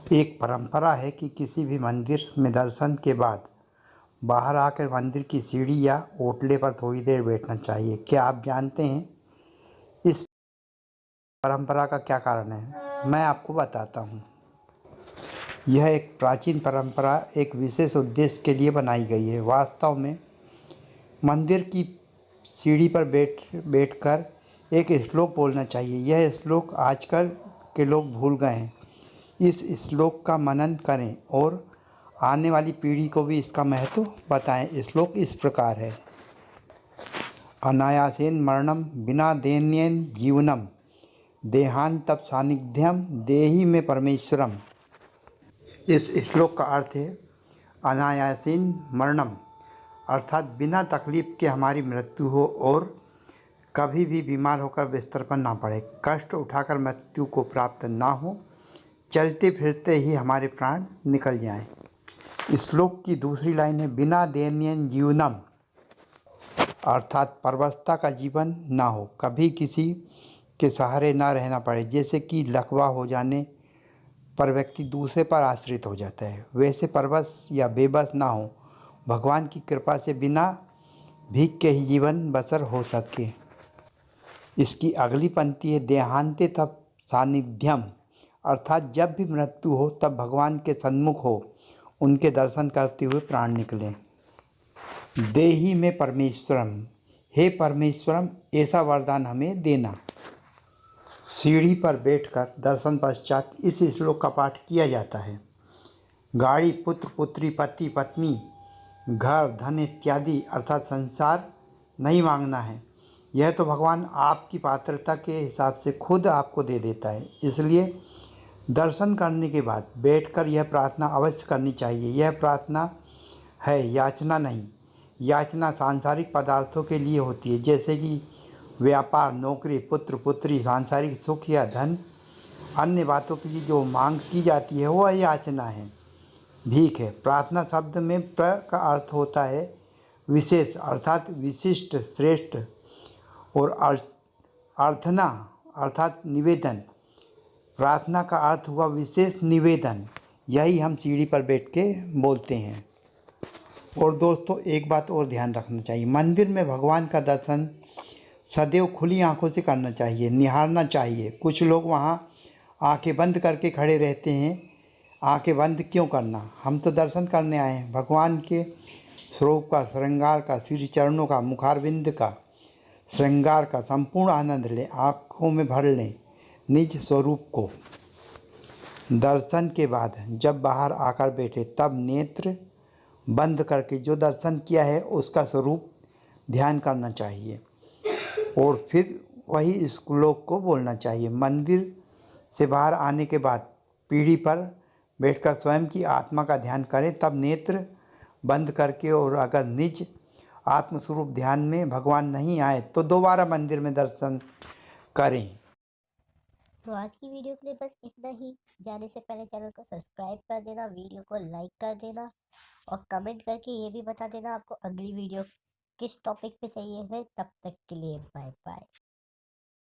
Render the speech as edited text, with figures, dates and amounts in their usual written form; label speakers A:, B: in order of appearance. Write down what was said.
A: एक परंपरा है कि किसी भी मंदिर में दर्शन के बाद बाहर आकर मंदिर की सीढ़ी या ओटले पर थोड़ी देर बैठना चाहिए। क्या आप जानते हैं इस परंपरा का क्या कारण है? मैं आपको बताता हूँ। यह एक प्राचीन परंपरा एक विशेष उद्देश्य के लिए बनाई गई है। वास्तव में मंदिर की सीढ़ी पर बैठकर एक श्लोक बोलना चाहिए। यह श्लोक आजकल के लोग भूल गए हैं। इस श्लोक का मनन करें और आने वाली पीढ़ी को भी इसका महत्व बताएं। श्लोक इस प्रकार है। अनायासेन मरणम बिना दैन्येन जीवनम देहांतप सानिध्यम देहि में परमेश्वरम। इस श्लोक का अर्थ है अनायासेन मरणम अर्थात बिना तकलीफ के हमारी मृत्यु हो और कभी भी बीमार होकर बिस्तर पर ना पड़े, कष्ट उठाकर मृत्यु को प्राप्त ना हो, चलते फिरते ही हमारे प्राण निकल जाएं। श्लोक की दूसरी लाइन है बिना दैन्येन जीवनम अर्थात परवस्था का जीवन ना हो, कभी किसी के सहारे ना रहना पड़े। जैसे कि लकवा हो जाने पर व्यक्ति दूसरे पर आश्रित हो जाता है, वैसे परवश या बेबस ना हो, भगवान की कृपा से बिना भीख के ही जीवन बसर हो सके। इसकी अगली पंक्ति है देहांते तप सानिध्यम अर्थात जब भी मृत्यु हो तब भगवान के सन्मुख हो, उनके दर्शन करते हुए प्राण निकलें। देहि में परमेश्वरम हे परमेश्वरम ऐसा वरदान हमें देना। सीढ़ी पर बैठकर दर्शन पश्चात इस श्लोक का पाठ किया जाता है। गाड़ी, पुत्र, पुत्री, पति, पत्नी, घर, धन इत्यादि अर्थात संसार नहीं मांगना है। यह तो भगवान आपकी पात्रता के हिसाब से खुद आपको दे देता है। इसलिए दर्शन करने के बाद बैठकर यह प्रार्थना अवश्य करनी चाहिए। यह प्रार्थना है, याचना नहीं। याचना सांसारिक पदार्थों के लिए होती है, जैसे कि व्यापार, नौकरी, पुत्र, पुत्री, सांसारिक सुख या धन। अन्य बातों के लिए जो मांग की जाती है वह याचना है, भीख है। प्रार्थना शब्द में प्र का अर्थ होता है विशेष अर्थात विशिष्ट, श्रेष्ठ और अर्थना अर्थात निवेदन। प्रार्थना का अर्थ हुआ विशेष निवेदन। यही हम सीढ़ी पर बैठ के बोलते हैं। और दोस्तों एक बात और ध्यान रखना चाहिए, मंदिर में भगवान का दर्शन सदैव खुली आंखों से करना चाहिए, निहारना चाहिए। कुछ लोग वहाँ आंखें बंद करके खड़े रहते हैं। आंखें बंद क्यों करना? हम तो दर्शन करने आए हैं। भगवान के स्वरूप का, श्रृंगार का, श्री चरणों का, मुखारविंद का, श्रृंगार का संपूर्ण आनंद लें, आँखों में भर लें निज स्वरूप को। दर्शन के बाद जब बाहर आकर बैठे तब नेत्र बंद करके जो दर्शन किया है उसका स्वरूप ध्यान करना चाहिए और फिर वही श्लोक को बोलना चाहिए। मंदिर से बाहर आने के बाद पीढ़ी पर बैठकर स्वयं की आत्मा का ध्यान करें, तब नेत्र बंद करके। और अगर निज आत्मस्वरूप ध्यान में भगवान नहीं आए तो दोबारा मंदिर में दर्शन करें।
B: तो आज की वीडियो के लिए बस इतना ही। जाने से पहले चैनल को सब्सक्राइब कर देना, वीडियो को लाइक कर देना और कमेंट करके ये भी बता देना आपको अगली वीडियो किस टॉपिक पे चाहिए है। तब तक के लिए बाय बाय।